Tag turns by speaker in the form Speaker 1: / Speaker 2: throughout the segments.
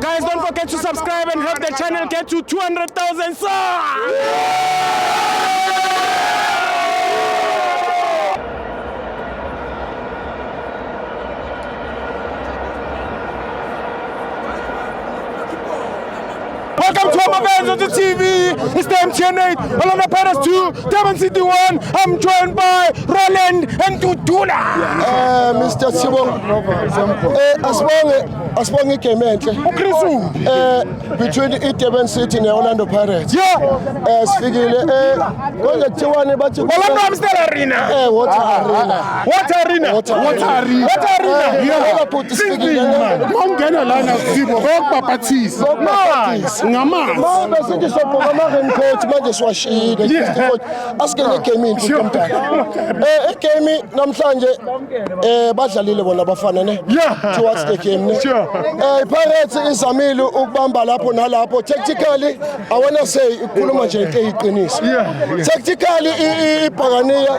Speaker 1: Guys, don't forget to subscribe and help the channel get to 200,000 subs. Welcome to our fans on the TV. It's the MTN8, Orlando Pirates 2, Durban City 1. I'm joined by Roland and Tutula.
Speaker 2: Mr. Sibong, asibonge igame enhle between Durban City and Orlando Pirates.
Speaker 1: Yeah.
Speaker 2: Sifikile konje kuthiwani bathi
Speaker 1: Orlando Amstel Arena.
Speaker 2: Water Arena.
Speaker 1: Yeah.
Speaker 2: Babuthi sifikile.
Speaker 1: Mawungena lana Sibo bayakubaphathisa. Ngamanzi.
Speaker 2: Besithi sobhoka ama-raincoat manje siwashiyile. Asikele igame inhle mntana. Igame namhlanje badlalile bona abafana ne. Towards the game ne. Pirates izamile ukubamba lapho nalapho. Tactically I wanna say ikhuluma nje into eyiqiniso. Tactically iBhakaniya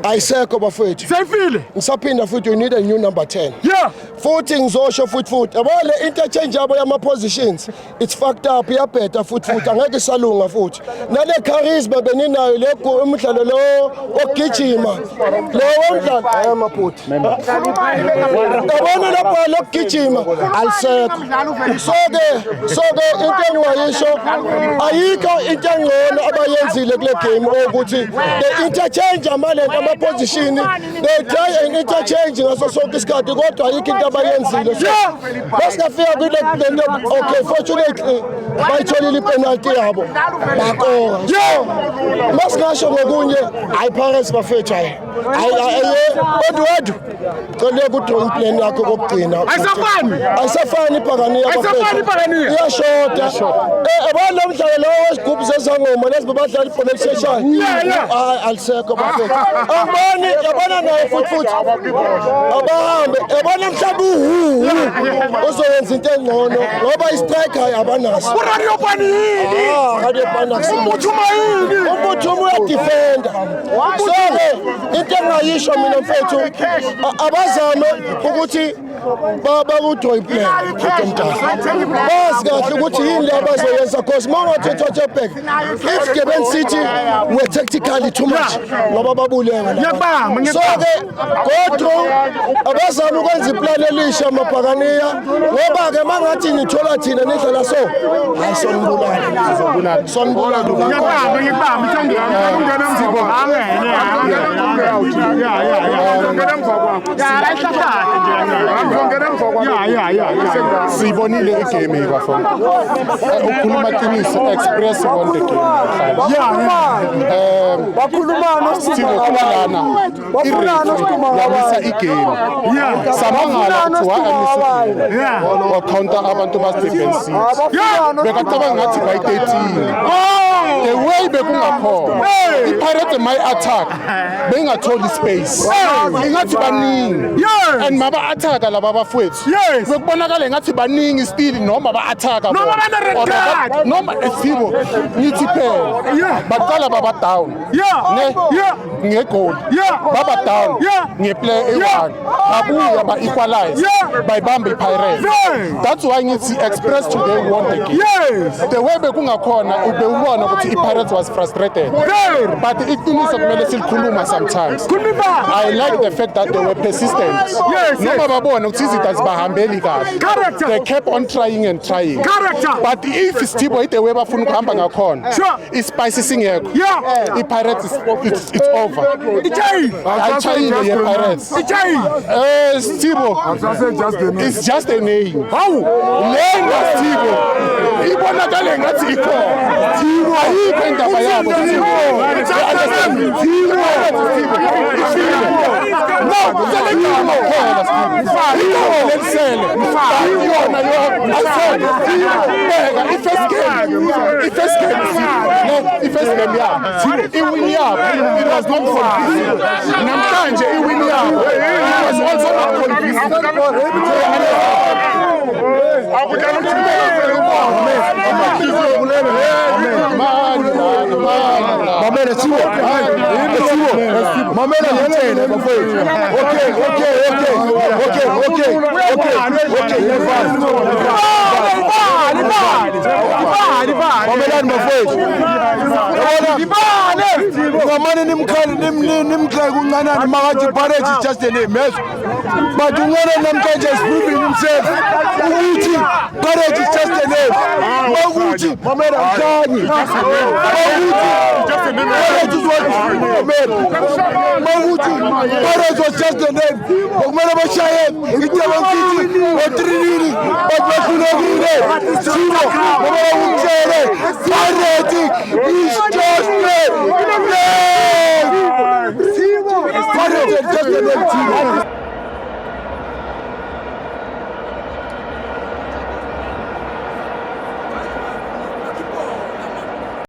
Speaker 2: ayisekho bafethu.
Speaker 1: Sefile.
Speaker 2: Ngisaphinda futhi you need a new number 10.
Speaker 1: Yeah.
Speaker 2: Futhi ngizosho futhi abale interchange yabo yama positions it's fucked up iyabheda futhi angeke salunga futhi nale charisma beninayo le umdlalo lo ogijima lo womdlalo ayamabhuti yabona lapha lokugijima alisekho so ke into engiyisho ayikho into engcono abayenzile kule game ukuthi the interchange amalento ama position they try and interchange ngaso sonke isikhathi kodwa ayikho into abayenzile basingafika kule okay fortunately bayitholile ipenalty yabo bakora masingasho ngokunye Pirates bafethu hayi kodwa cela ku-drawing plan yakho kokugcina ayisafani iBhakaniya iyashota abalo mdlalo lo wesigubhu sezangoma lezi badlala ibhola elisheshayo alisekho bafethu angiboni yabona naye futhi abahambe yabona mhlawumbe uzoyenza into engcono ngoba istriker abanaso
Speaker 1: Radio Panini.
Speaker 2: Radio Panax umphuthuma uyadefenda so into engayisho mina mfethu abazame ukuthi baku-drawing plan bazi kahle ukuthi yini le abazoyenza cause mawungathetha back if Durban City were tactically too much ngoba babuleka so ke go through abazame ukwenza iplan elisha amaBhakaniya ngoba ke mangathi nithola thina nidlala so hayi sonibulala
Speaker 3: siyibonile igame bafana ukhuluma qiniso express won the game
Speaker 2: bakhulumana
Speaker 3: yamisa igame samangala kuthiwa wa counter abantu bas-defensive bekacabanga ngathi bayi-13 the way bekungakhona iPirates my-attack bengatholi space ingathi baningi and maba-athaka laba bafowethu bekubonakala ngathi baningi still noma ba-athaka noma esibo ngithi phela baqala baba-down ngegoli baba-down ngeplay eyi-1 babuya ba-equalize bayibambe iPirates that's why ngithi express today won the game the way bekungakhona ubewubona ukuthi iPirates was frustrated but iqiniso kumele silikhuluma sometimes I like the fact that they were persistent noma babona ukuthi izinto azibahambeli kahle they kept on trying and trying but if Stibo ite way bafuna ukuhamba ngakhona ispice singekho iPirates it's over ayitshayile yePirates Stibo it's just a name lenga Stibo ibonakale ngathi ikhona ayikho indaba yabo no kuselekama phela ifirst game yabo iwin yabo it was not convincing namhlanje iwin yabo it was also not convincing
Speaker 2: Mamela Siwo. Mamela Yetene bafowethu. Okay.
Speaker 1: mane nimkhle kuncanani makathi Barrett is just a name, yes. But ungana namhlanje is proving himself ukuthi Barrett is just a name. Makuthi Mamela Mkhanyi. Barrett is what Makuthi Barrett was just a name. Okumele bashaye iTheban City o3-0 bahlulekile. Simo ngoba umtshele Barrett is just a name. Barrett is just a name.